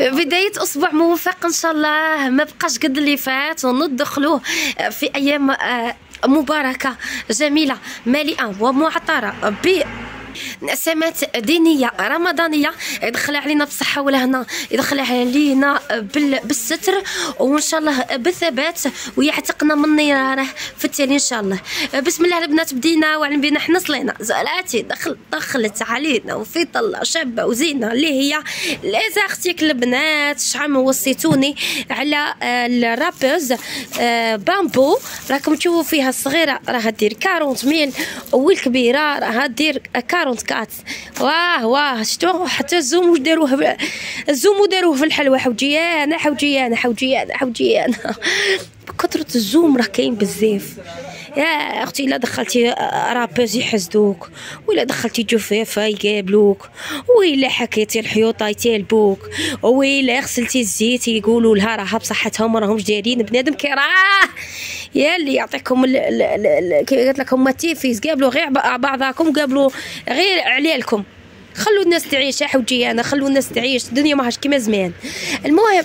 بداية أسبوع موفق إن شاء الله، ما بقاش قد اللي فات، وندخلوه في أيام مباركة جميلة مليئة ومعطرة نسمات دينيه رمضانيه، يدخل علينا بالصحه والهنا، يدخل علينا بالستر وان شاء الله بالثبات، ويعتقنا من نيرانه في التالي ان شاء الله. بسم الله البنات، بدينا وعلم بينا حنا صلينا زالاتي دخلت علينا وفي طله شابه وزينه اللي هي ليزارتيك البنات. شحال من وصيتوني على الرابوز بامبو، راكم تشوفوا فيها الصغيره راها دير 40,000 والكبيره راها دير 44. واه شتو حتى الزوم واش داروه، الزوم داروه في الحلوى. حوجيانه حوجيانه حوجيانه حوجيانه بكثرة الزوم راه كاين بزاف يا اختي. الا دخلتي رابوز يحسدوك، ولا دخلتي جفافه يقابلوك، وإلا حكيتي الحيوطه يتالبوك، وإلا غسلتي الزيت يقولوا لها راها بصحتهم راهمش دايرين بنادم كي راه يا اللي يعطيكم كي قالت لكم ما تيفيز قابلوا غير بعضاكم، قابلوا غير عليالكم. خلوا الناس تعيش يا حوجي، انا خلوا الناس تعيش، الدنيا ماهاش كيما زمان. المهم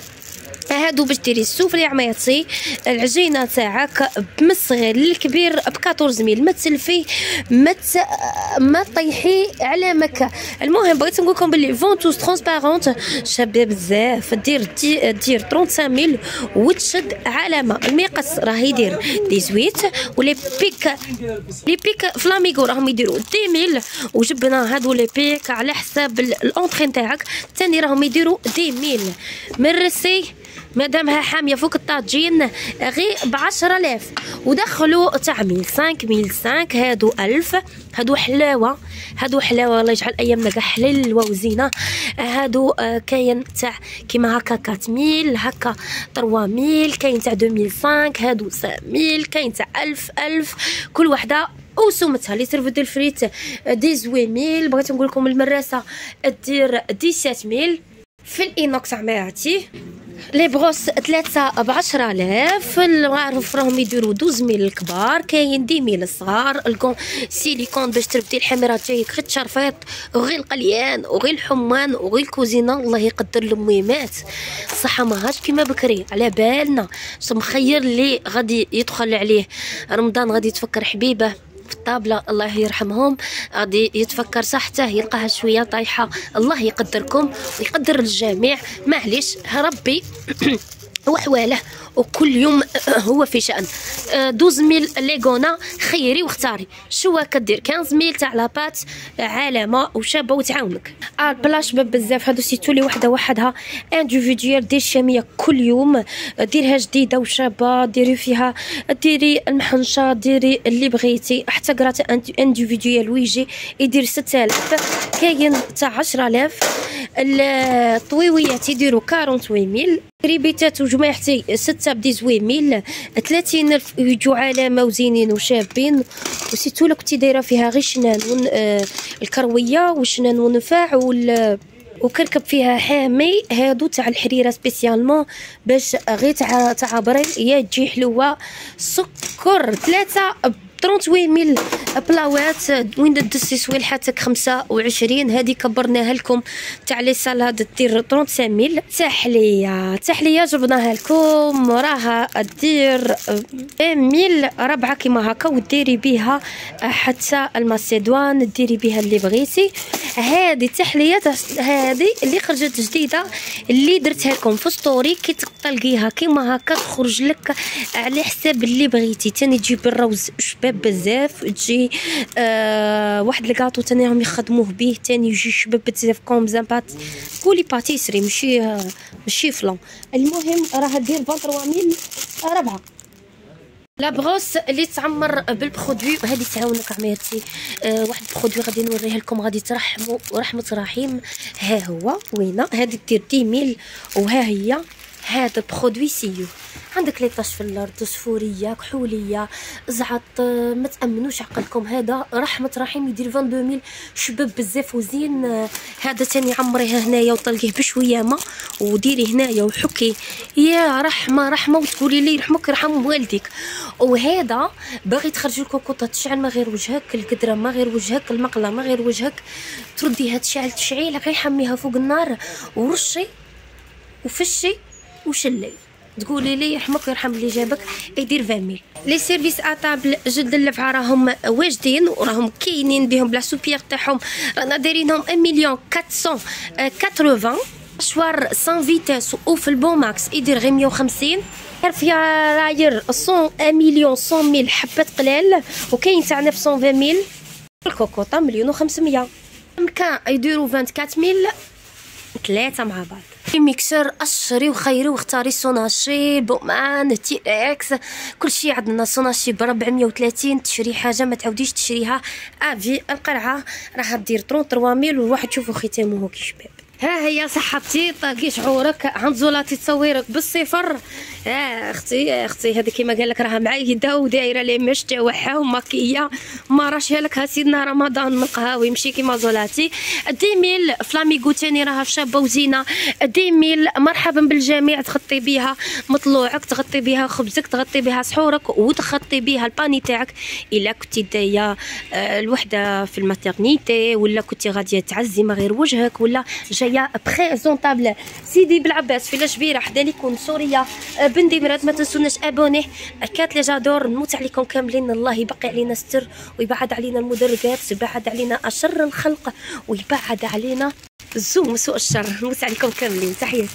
هادو باش ديري السوفري عميطي العجينه تاعك من الصغير للكبير ب 14,000، ما تسلفي ما طيحي على مكه. المهم بغيت نقول لكم باللي فونتوس ترونسبارونت شابه بزاف، دير 35,000 وتشد علامه. المقص راه يدير 18، ولي بيك فلاميغو راهم يديروا 10,000، وجبنا هادو لي بيك على حساب الانطرين تاعك ثاني راهم يديروا 10,000. ميرسي مادامها حاميه فوق الطاجين غير ب 10,000، ودخلوا تاع 1005 هادو 1000. هادو حلاوه، هادو حلاوه، الله يجعل ايامنا كاع حلوه وزينه. هادو كاين تاع كيما هكا 4000 هكا 3000، كاين تاع 2005 هادو 5000، كاين تاع 1000 كل وحده وسومتها. لي سيرفو دو الفريت 18,000. بغيت نقول لكم المراسه دير 17,000 في الانوكس عماتي. لي بروس 3 ب 10,000، المعروف راهم يديروا 12,000 الكبار، كاين 10,000 الصغار. الكون سيليكون باش تربطي الحميرات جايك غير التشرفيط وغير القليان وغير الحمان وغير الكوزينه. الله يقدر المهمات، الصحه ماهاش كيما بكري على بالنا. مخير اللي غادي يدخل عليه رمضان غادي يتفكر حبيبه في الطابله الله يرحمهم، غادي يتفكر صحته يلقاها شويه طايحه. الله يقدركم ويقدر الجميع، معليش ربي وحواله وكل يوم هو في شأن. 12,000 ليغونا خيري واختاري شو كدير. 15,000 تاع لابات علامه وشابه وتعاونك. بلاش بزاف هادو سيتو لي وحده وحدها انديفيديوال. دير شاميه كل يوم، ديرها جديده وشابه، ديري فيها ديري المحنشه، ديري اللي بغيتي. حتى قرات انديفيديوال ويجي يدير 6,000. كاين تاع 10,000. الطويويات يديروا 48,000. ريبيتات وجماعتي 6 ب 18,000. 30,000 يجوا علامه وزينين وشابين. وسيتو لك كنتي دايره فيها غير شنان الكرويه وشنان ونفاع وكركب فيها حامي. هادو تاع الحريره سبيسيالمون باش غير تاع ابريل يا تجي حلوه. سكر 3 ب 38,000 بلاوات وين دسي سويلحاتك 25. هذه كبرناها لكم تاع لي سالاد دير 35,000. تحليه جبناها لكم راها دير 20,000 ربعه كيما هكا، وديري بها حتى الماسيدوان ديري بها اللي بغيتي. هذه تحليات هذه اللي خرجت جديده اللي درتها لكم في ستوري، كي تلقيها كيما هكا تخرج لك على حساب اللي بغيتي. تاني تجيب الروز شباب بزاف، تجي واحد الكاطو تاني راهم يخدموه به تاني يجي شباب بزاف كوم زامبات كولي باتيسري ماشي فلان. المهم راه دير 23,000 ربعه. لا بروس اللي تعمر بالبرودوي هذه تعاونك عميرتي. واحد البرودوي غادي نوريه لكم غادي ترحموا ورحمه رحيم. ها هو وينه هذه دير 10,000. وها هي هذا برودوي سيو. عندك لي طاش في الارض صفوريه كحوليه زعط ما تامنوش عقلكم. هذا رحمه رحيم يدير 22,000 شباب بزاف وزين. هذا تاني عمريها هنايا وطلقيه بشويه ما وديري هنايا وحكي يا رحمه وتقولي لي يرحمك يرحم والديك. وهذا باغي تخرج الكوكوطه تشعل ما غير وجهك، القدره ما غير وجهك، المقله ما غير وجهك، ترديها تشعل تشعيله غير حميها فوق النار ورشي وفشي وشلي. تقولي لي يرحمك ويرحم اللي جابك يدير 20 لي سيرفيس اطابل جلد اللفعه راهم واجدين وراهم كاينين بهم بلا سوبيير تاعهم. رانا دايرينهم 1,480,000 شوار 100 فيتاس وفي البون ماكس يدير غير 150. في راير 1,100,000 حبه قلال وكاين تاع 920,000 الكوكوطه 1,500,000 كان يديروا 24,000 ثلاثه مع بعض. ميكسر اشري وخيري واختاري سوناشي بومان تي اكس كلشي عندنا. سوناشي ب 430 تشري حاجه ما تعاوديش تشريها افي. القرعه راح دير 33,000 والواحد شوفوا ختامه كي شباب. ها هي صحتي طاقي شعورك عنزولاتي تصويرك بالصفر. اختي هذه كيما قال لك راها معيده ودايره لي مش تاعها وماكيه ما راشها لك ها سيدنا رمضان من قهاوي مشي كيما زولاتي. 10,000 فلاميغو تاني راها شابه وزينه. 10,000 مرحبا بالجميع. تغطي بها مطلوعك تغطي بها خبزك تغطي بها سحورك وتغطي بها الباني تاعك الا كنتي دايه الوحده في الماتيرنيتي ولا كنتي غاديه تعزي ما غير وجهك ولا جايه بريزونطابل. سيدي بالعباس في الجبيره حدا ليكم سوريا بندي مراد. ما تنسوناش ابونيه كات لي جادور. نموت عليكم كاملين. الله يبقي علينا ستر ويبعد علينا المدربات ويبعد علينا اشر الخلق ويبعد علينا الزوم سوء الشر. نموت عليكم كاملين. تحياتي.